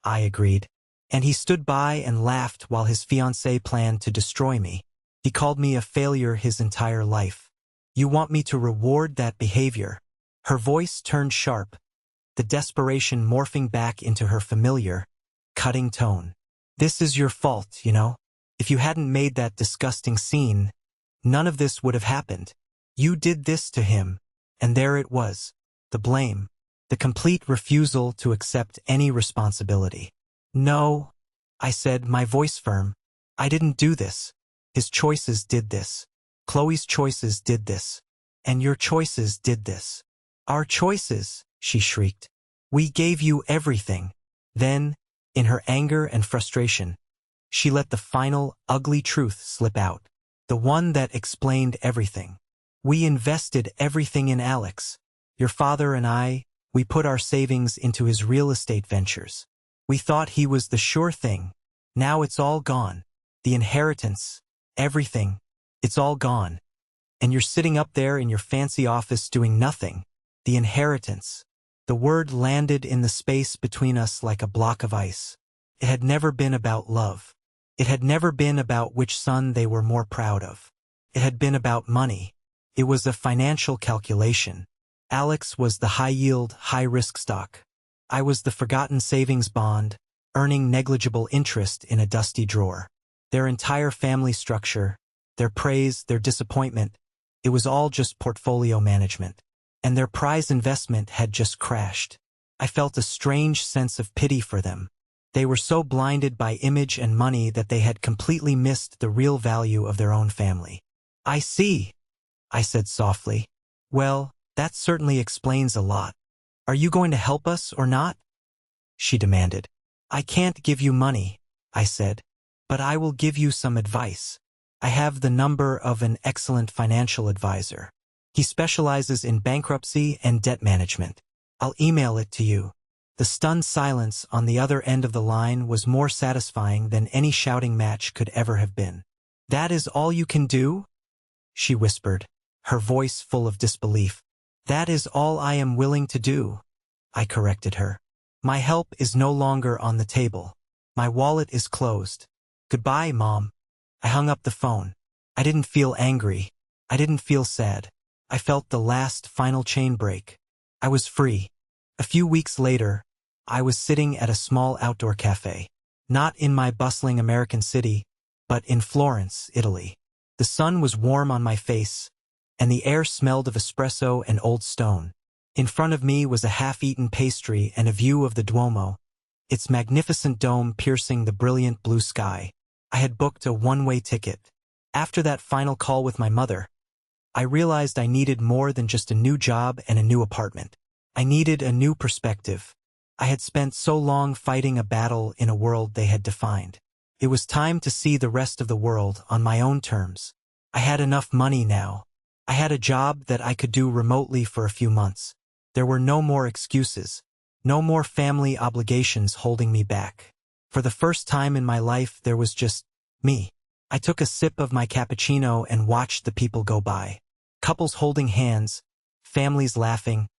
I agreed. "And he stood by and laughed while his fiancée planned to destroy me. He called me a failure his entire life. You want me to reward that behavior?" Her voice turned sharp, the desperation morphing back into her familiar, cutting tone. "This is your fault, you know. If you hadn't made that disgusting scene, none of this would have happened. You did this to him." And there it was, the blame, the complete refusal to accept any responsibility. "No," I said, my voice firm. "I didn't do this. His choices did this. Chloe's choices did this. And your choices did this." "Our choices," she shrieked. "We gave you everything." Then, in her anger and frustration, she let the final, ugly truth slip out, the one that explained everything. "We invested everything in Alex. Your father and I, we put our savings into his real estate ventures. We thought he was the sure thing. Now it's all gone. The inheritance, everything, it's all gone. And you're sitting up there in your fancy office doing nothing. The inheritance." The word landed in the space between us like a block of ice. It had never been about love. It had never been about which son they were more proud of. It had been about money. It was a financial calculation. Alex was the high-yield, high-risk stock. I was the forgotten savings bond, earning negligible interest in a dusty drawer. Their entire family structure, their praise, their disappointment, it was all just portfolio management. And their prize investment had just crashed. I felt a strange sense of pity for them. They were so blinded by image and money that they had completely missed the real value of their own family. "I see," I said softly. "Well, that certainly explains a lot. Are you going to help us or not?" she demanded. "I can't give you money," I said, "but I will give you some advice. I have the number of an excellent financial advisor. He specializes in bankruptcy and debt management. I'll email it to you." The stunned silence on the other end of the line was more satisfying than any shouting match could ever have been. "That is all you can do?" she whispered, her voice full of disbelief. "That is all I am willing to do," I corrected her. My help is no longer on the table. My wallet is closed. Goodbye, Mom. I hung up the phone. I didn't feel angry. I didn't feel sad. I felt the last final chain break. I was free. A few weeks later, I was sitting at a small outdoor cafe. Not in my bustling American city, but in Florence, Italy. The sun was warm on my face, and the air smelled of espresso and old stone. In front of me was a half-eaten pastry and a view of the Duomo, its magnificent dome piercing the brilliant blue sky. I had booked a one-way ticket. After that final call with my mother, I realized I needed more than just a new job and a new apartment. I needed a new perspective. I had spent so long fighting a battle in a world they had defined. It was time to see the rest of the world on my own terms. I had enough money now. I had a job that I could do remotely for a few months. There were no more excuses, no more family obligations holding me back. For the first time in my life, there was just me. I took a sip of my cappuccino and watched the people go by. Couples holding hands, families laughing,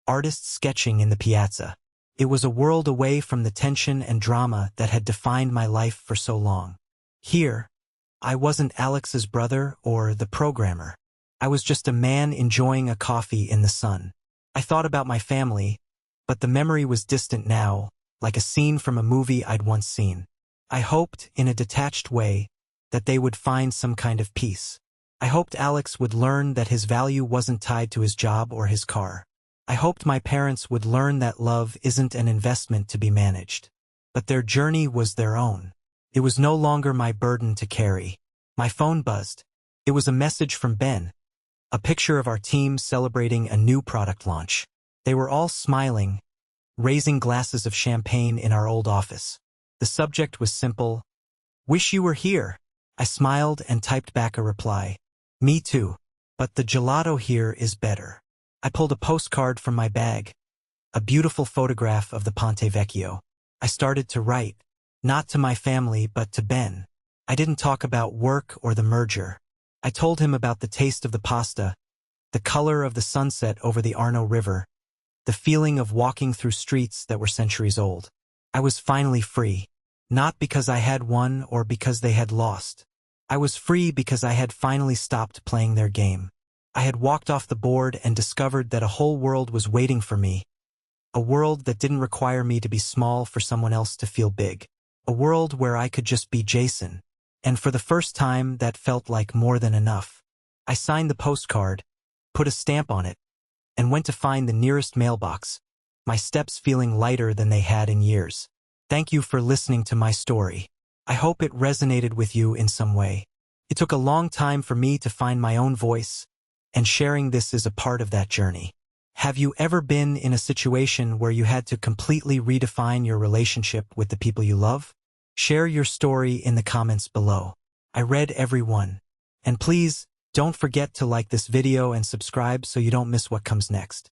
artists sketching in the piazza. It was a world away from the tension and drama that had defined my life for so long. Here, I wasn't Alex's brother or the programmer. I was just a man enjoying a coffee in the sun. I thought about my family, but the memory was distant now, like a scene from a movie I'd once seen. I hoped, in a detached way, that they would find some kind of peace. I hoped Alex would learn that his value wasn't tied to his job or his car. I hoped my parents would learn that love isn't an investment to be managed. But their journey was their own. It was no longer my burden to carry. My phone buzzed. It was a message from Ben. A picture of our team celebrating a new product launch. They were all smiling, raising glasses of champagne in our old office. The subject was simple. Wish you were here. I smiled and typed back a reply. Me too. But the gelato here is better. I pulled a postcard from my bag, a beautiful photograph of the Ponte Vecchio. I started to write, not to my family but to Ben. I didn't talk about work or the merger. I told him about the taste of the pasta, the color of the sunset over the Arno River, the feeling of walking through streets that were centuries old. I was finally free, not because I had won or because they had lost. I was free because I had finally stopped playing their game. I had walked off the board and discovered that a whole world was waiting for me, a world that didn't require me to be small for someone else to feel big, a world where I could just be Jason. And for the first time, that felt like more than enough. I signed the postcard, put a stamp on it, and went to find the nearest mailbox, my steps feeling lighter than they had in years. Thank you for listening to my story. I hope it resonated with you in some way. It took a long time for me to find my own voice, and sharing this is a part of that journey. Have you ever been in a situation where you had to completely redefine your relationship with the people you love? Share your story in the comments below. I read every one. And please, don't forget to like this video and subscribe so you don't miss what comes next.